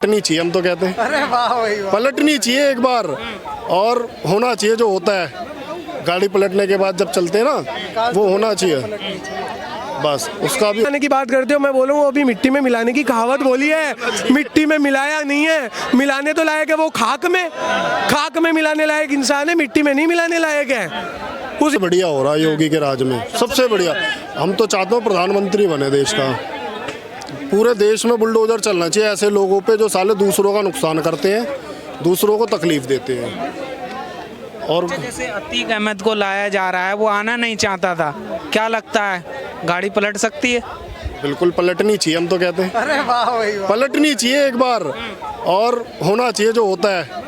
पलटनी चाहिए, हम तो कहते हैं। अरे वाह भाई वाह। पलटनी चाहिए एक बार, और होना चाहिए जो होता है गाड़ी पलटने के बाद जब चलते हैं ना, वो होना चाहिए बस। उसका भी मिलाने की बात करते हो, मैं बोलूँ अभी मिट्टी में मिलाने की कहावत बोली है, मिट्टी में मिलाया नहीं है, मिलाने तो लायक है वो खाक में मिलाने लायक इंसान है, मिट्टी में नहीं मिलाने लायक है। सबसे बढ़िया हो रहा है योगी के राज में, सबसे बढ़िया। हम तो चाहते हो प्रधानमंत्री बने देश का। पूरे देश में बुलडोजर चलना चाहिए ऐसे लोगों पे जो साले दूसरों का नुकसान करते हैं, दूसरों को तकलीफ देते हैं। और जैसे अतीक अहमद को लाया जा रहा है, वो आना नहीं चाहता था, क्या लगता है गाड़ी पलट सकती है? बिल्कुल पलटनी चाहिए, हम तो कहते हैं। अरे वाह भाई वाह। पलटनी चाहिए एक बार, और होना चाहिए जो होता है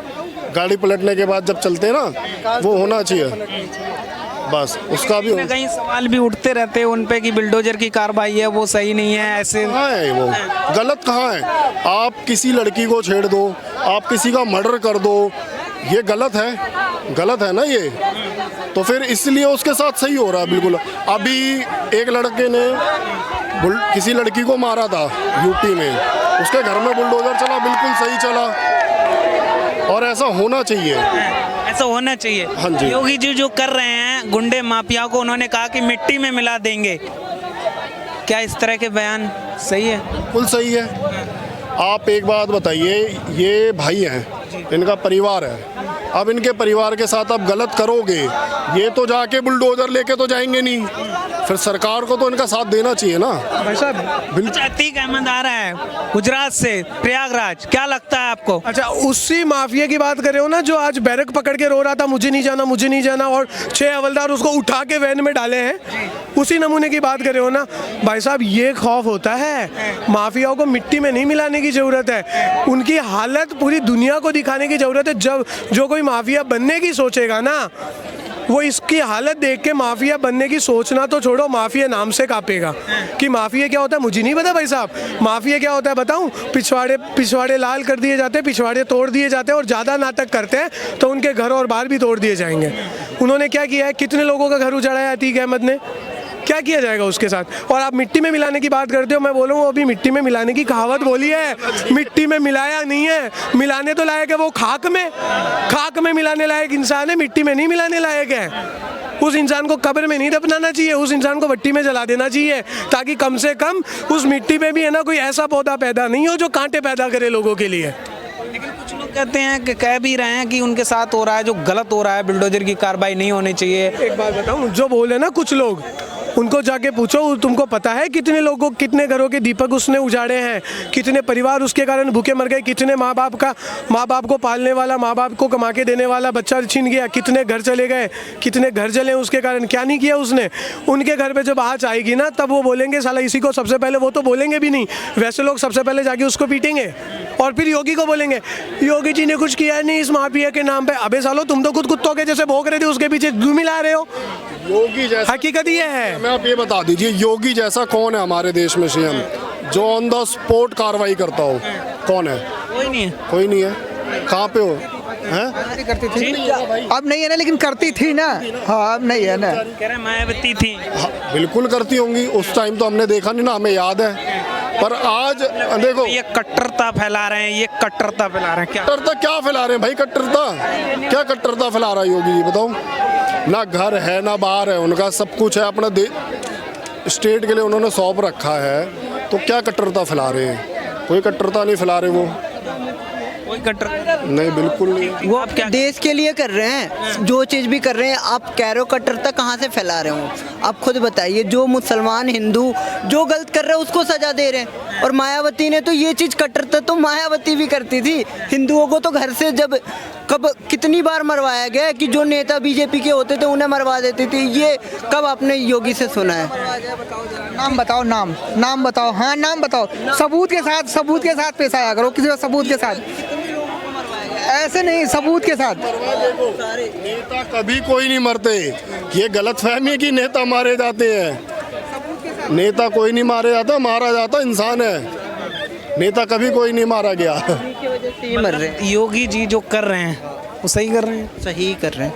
गाड़ी पलटने के बाद जब चलते हैं ना, वो होना चाहिए बस। उसका भी कहीं सवाल भी उठते रहते हैं उन पे कि बिल्डोजर की कार्रवाई है वो सही नहीं है, ऐसे कहाँ है वो, गलत कहाँ है? आप किसी लड़की को छेड़ दो, आप किसी का मर्डर कर दो, ये गलत है ना ये। तो फिर इसलिए उसके साथ सही हो रहा है बिल्कुल। अभी एक लड़के ने किसी लड़की को मारा था यूपी में, उसके घर में बुलडोजर चला, बिल्कुल सही चला, और ऐसा होना चाहिए। ऐसा होना चाहिए। हाँ जी। योगी जी जो कर रहे हैं गुंडे माफिया को, उन्होंने कहा कि मिट्टी में मिला देंगे, क्या इस तरह के बयान सही है? बिल्कुल सही है। आप एक बात बताइए, ये भाई हैं, इनका परिवार है, अब इनके परिवार के साथ आप गलत करोगे, ये तो जाके बुलडोजर लेके तो जाएंगे नहीं, फिर सरकार को तो इनका साथ देना चाहिए ना भाई साहब। अच्छा, अतीक अहमद आ रहा है गुजरात से प्रयागराज, क्या लगता है आपको? अच्छा, उसी माफिया की बात कर रहे हो ना जो आज बैरक पकड़ के रो रहा था मुझे नहीं जाना, और 6 हवलदार उसको उठा के वैन में डाले हैं, उसी नमूने की बात कर रहे हो ना भाई साहब। ये खौफ होता है, माफियाओं को मिट्टी में नहीं मिलाने की जरूरत है, उनकी हालत पूरी दुनिया को दिखाने की जरूरत है। जब जो कोई माफिया बनने की सोचेगा ना, वो इसकी हालत देख के माफिया बनने की सोचना तो छोड़ो, माफिया नाम से कांपेगा। कि माफिया क्या होता है मुझे नहीं पता भाई साहब। माफिया क्या होता है बताऊं? पिछवाड़े लाल कर दिए जाते हैं, पिछवाड़े तोड़ दिए जाते हैं, और ज़्यादा नाटक करते हैं तो उनके घर और बाहर भी तोड़ दिए जाएंगे। उन्होंने क्या किया है, कितने लोगों का घर उजाड़ा है अतीक अहमद ने, क्या किया जाएगा उसके साथ? और आप मिट्टी में मिलाने की बात करते हो, मैं बोलूँ अभी मिट्टी में मिलाने की कहावत बोली है, मिट्टी में मिलाया नहीं है, मिलाने तो लायक है वो खाक में मिलाने लायक इंसान है, मिट्टी में नहीं मिलाने लायक है। उस इंसान को कब्र में नहीं दफनाना चाहिए, उस इंसान को भट्टी में जला देना चाहिए, ताकि कम से कम उस मिट्टी में भी है ना कोई ऐसा पौधा पैदा नहीं हो जो कांटे पैदा करे लोगों के लिए। लेकिन कुछ लोग कहते हैं कि कह भी रहे हैं कि उनके साथ हो रहा है जो गलत हो रहा है, बिल्डोजर की कार्रवाई नहीं होनी चाहिए। एक बात बताऊं, जो बोले ना कुछ लोग, उनको जाके पूछो तुमको पता है कितने लोगों, कितने घरों के दीपक उसने उजाड़े हैं, कितने परिवार उसके कारण भूखे मर गए, कितने माँ बाप को पालने वाला, माँ बाप को कमा के देने वाला बच्चा छीन गया, कितने घर चले गए, कितने घर जले उसके कारण, क्या नहीं किया उसने। उनके घर पे जब आँच आएगी ना, तब वो बोलेंगे साला इसी को सबसे पहले, वो तो बोलेंगे भी नहीं, वैसे लोग सबसे पहले जाके उसको पीटेंगे, और फिर योगी को बोलेंगे योगी जी ने कुछ किया नहीं इस माफिया के नाम पे। अबे सालो, तुम तो खुद कुत्तों के जैसे भौंक रहे थे, उसके पीछे क्यों मिला रहे हो? योगी जैसा, हकीकत ये है। मैं आप ये बता दीजिए, योगी जैसा कौन है हमारे देश में सीएम जो ऑन द स्पॉट कार्रवाई करता हो? कौन है? कोई नहीं है। कहाँ पे हो? हैं? करती थी, अब नहीं है ना, लेकिन करती थी ना। हाँ, अब नहीं है ना। कह रहे मायावती थी। हाँ, बिल्कुल करती होंगी, उस टाइम तो हमने देखा नहीं ना, हमें याद है। पर आज देखो, ये कट्टरता फैला रहे हैं, ये कट्टरता फैला रहे हैं। क्या कट्टरता क्या फैला रहे हैं भाई? क्या कट्टरता फैला रहा है योगी जी, बताओ? ना घर है ना बाहर है उनका, सब कुछ है, अपना स्टेट के लिए उन्होंने सौंप रखा है, तो क्या कट्टरता फैला रहे हैं? कोई कट्टरता नहीं फैला रहे वो, कोई कट्टर नहीं, बिल्कुल नहीं। वो आप क्या देश के लिए कर रहे हैं, जो चीज़ भी कर रहे हैं। आप कैरो कट्टरता कहाँ से फैला रहे हो? आप खुद बताइए। जो मुसलमान हिंदू जो गलत कर रहे हैं उसको सजा दे रहे हैं, और मायावती ने तो ये चीज़ कट्टरता तो मायावती भी करती थी। हिंदुओं को तो घर से जब कब कितनी बार मरवाया गया है कि जो नेता बीजेपी के होते थे उन्हें मरवा देती थी। ये कब आपने योगी से सुना है? नाम बताओ, नाम बताओ। हाँ, नाम बताओ, सबूत के साथ पेश आया करो, किसी सबूत के साथ, ऐसे नहीं, सबूत के साथ। नेता कभी कोई नहीं मरते, ये गलतफहमी है कि नेता मारे जाते हैं। नेता कोई नहीं मारे जाता, मारा जाता इंसान है। नेता कभी कोई नहीं मारा गया। मर रहे योगी जी जो कर रहे हैं वो सही कर रहे हैं? सही कर रहे हैं,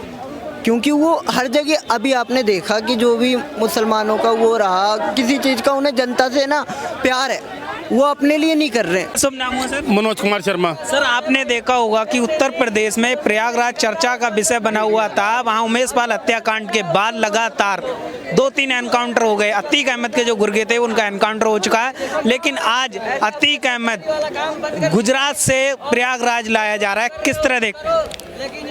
क्योंकि वो हर जगह, अभी आपने देखा कि जो भी मुसलमानों का वो रहा, किसी चीज़ का उन्हें जनता से ना प्यार है, वो अपने लिए नहीं कर रहे हैं। शुभ नाम हुआ सर? मनोज कुमार शर्मा। सर आपने देखा होगा कि उत्तर प्रदेश में प्रयागराज चर्चा का विषय बना हुआ था। वहाँ उमेश पाल हत्याकांड के बाद लगातार 2-3 एनकाउंटर हो गए। अतीक अहमद के जो गुर्गे थे उनका एनकाउंटर हो चुका है, लेकिन आज अतीक अहमद गुजरात से प्रयागराज लाया जा रहा है। किस तरह देखते हैं?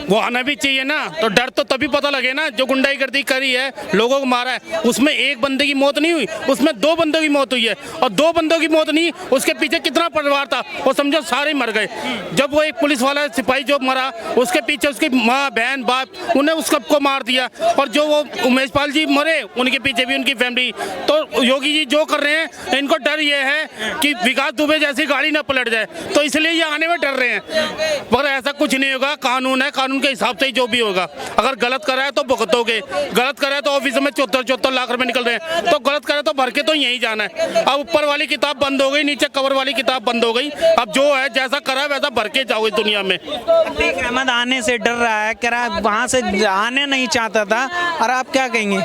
वो आना भी चाहिए ना, तो डर तो तभी पता लगे ना। जो गुंडागर्दी करी है, लोगों को मारा है, उसमें एक बंदे की मौत नहीं हुई, उसमें 2 बंदों की मौत हुई है। और 2 बंदों की मौत नहीं, उसके पीछे कितना परिवार था, वो समझो सारे मर गए। जब वो एक पुलिस वाला सिपाही जो मरा, उसके पीछे उसकी माँ बहन बाप, उन्हें उस सबको मार दिया। और जो वो उमेश पाल जी मरे, उनके पीछे भी उनकी फैमिली। तो योगी जी जो कर रहे हैं, इनको डर ये है कि विकास दुबे जैसी गाड़ी ना पलट जाए, तो इसलिए ये आने में डर रहे हैं। पर ऐसा कुछ नहीं होगा, कानून है, कानून के हिसाब से ही जो भी होगा। अगर गलत करा है तो भुगतोगे, गलत करा है तो ऑफिस में 74 लाख रुपए निकल रहे हैं, तो गलत करा तो भर के तो यही जाना है। अब ऊपर वाली किताब बंद हो गई, नीचे कवर वाली किताब बंद हो गई। अब जो है जैसा करा है वैसा भर के जाओ इस दुनिया में। अतीक अहमद आने से डर रहा है, कह रहा है वहाँ से आने नहीं चाहता था, और आप क्या कहेंगे?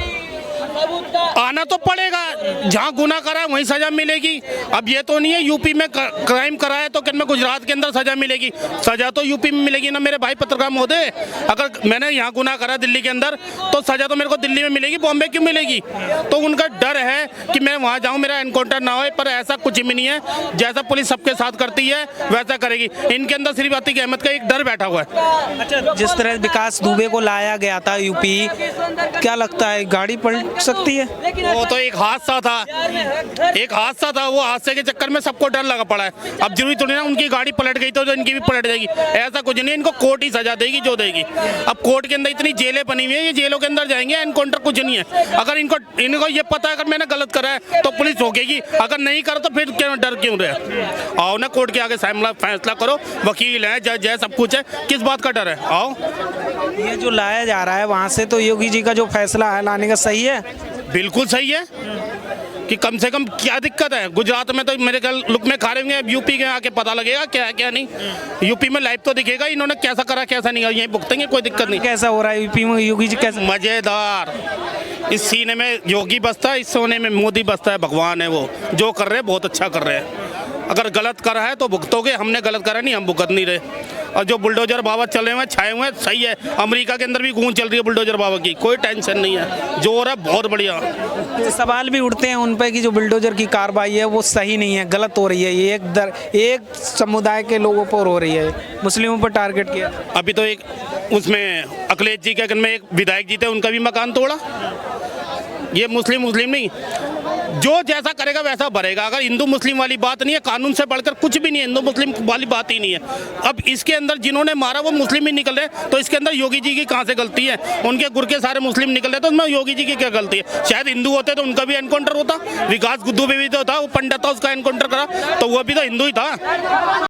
आना तो पड़ेगा, जहाँ गुनाह करा है वहीं सजा मिलेगी। अब ये तो नहीं है यूपी में क्राइम करा है तो क्या गुजरात के अंदर सजा मिलेगी? सजा तो यूपी में मिलेगी ना मेरे भाई पत्रकार महोदय। अगर मैंने यहाँ गुनाह करा दिल्ली के अंदर, तो सजा तो मेरे को दिल्ली में मिलेगी, बॉम्बे क्यों मिलेगी? तो उनका डर है कि मैं वहाँ जाऊँ, मेरा एनकाउंटर ना हो। पर ऐसा कुछ भी नहीं है, जैसा पुलिस सबके साथ करती है वैसा करेगी। इनके अंदर सिर्फ अतीक अहमद का एक डर बैठा हुआ है। अच्छा, जिस तरह विकास दुबे को लाया गया था यूपी, क्या लगता है गाड़ी पलट सकती है? वो तो एक हादसा था, एक हादसा था। वो हादसे के चक्कर में सबको डर लगा पड़ा है। अब जरूरी थोड़ी ना उनकी गाड़ी पलट गई तो इनकी भी पलट जाएगी, ऐसा कुछ नहीं। इनको कोर्ट ही सजा देगी जो देगी। अब कोर्ट के अंदर इतनी जेलें बनी हुई है, ये जेलों के अंदर जाएंगे, एनकाउंटर कुछ नहीं है। अगर इनको ये पता है अगर मैंने गलत करा है तो पुलिस रोकेगी, अगर नहीं करा तो फिर क्यों डर क्यों रहे? आओ ना कोर्ट के आगे फैसला करो, वकील है, जज है, सब कुछ है, किस बात का डर है? आओ। ये जो लाया जा रहा है वहाँ से, तो योगी जी का जो फैसला है लाने का सही है? बिल्कुल सही है कि कम से कम क्या दिक्कत है? गुजरात में तो मेरे ख्याल लुक में खा रहे होंगे, यूपी के आके पता लगेगा क्या है क्या नहीं। यूपी में लाइव तो दिखेगा इन्होंने कैसा करा कैसा नहीं, यहीं भुगतेंगे, कोई दिक्कत नहीं। कैसा हो रहा है यूपी में योगी जी? कैसे मजेदार। इस सीने में योगी बसता है, इस सोने में मोदी बसता है। भगवान है वो, जो कर रहे हैं बहुत अच्छा कर रहे हैं। अगर गलत करा है तो भुगतोगे, हमने गलत करा नहीं, हम भुगत नहीं रहे। और जो बुलडोजर बाबा चले हुए छाए हुए हैं, सही है। अमेरिका के अंदर भी गूंज चल रही है बुलडोजर बाबा की, कोई टेंशन नहीं है। जो हो रहा है बहुत बढ़िया। सवाल भी उठते हैं उन पे कि जो बुलडोजर की कार्रवाई है वो सही नहीं है, गलत हो रही है। ये एक समुदाय के लोगों पर हो रही है, मुस्लिमों पर टारगेट किया। अभी तो एक उसमें अखिलेश जी के में एक विधायक जी थे, उनका भी मकान तोड़ा। ये मुस्लिम नहीं, जो जैसा करेगा वैसा भरेगा। अगर हिंदू मुस्लिम वाली बात नहीं है, कानून से बढ़कर कुछ भी नहीं है, हिंदू मुस्लिम वाली बात ही नहीं है। अब इसके अंदर जिन्होंने मारा वो मुस्लिम ही निकल रहे, तो इसके अंदर योगी जी की कहाँ से गलती है? उनके गुर के सारे मुस्लिम निकल रहे, तो उसमें योगी जी की क्या गलती है? शायद हिंदू होते तो उनका भी एनकाउंटर होता। विकास दुबे भी तो था, वो पंडित था, उसका एनकाउंटर करा, तो वो भी तो हिंदू ही था।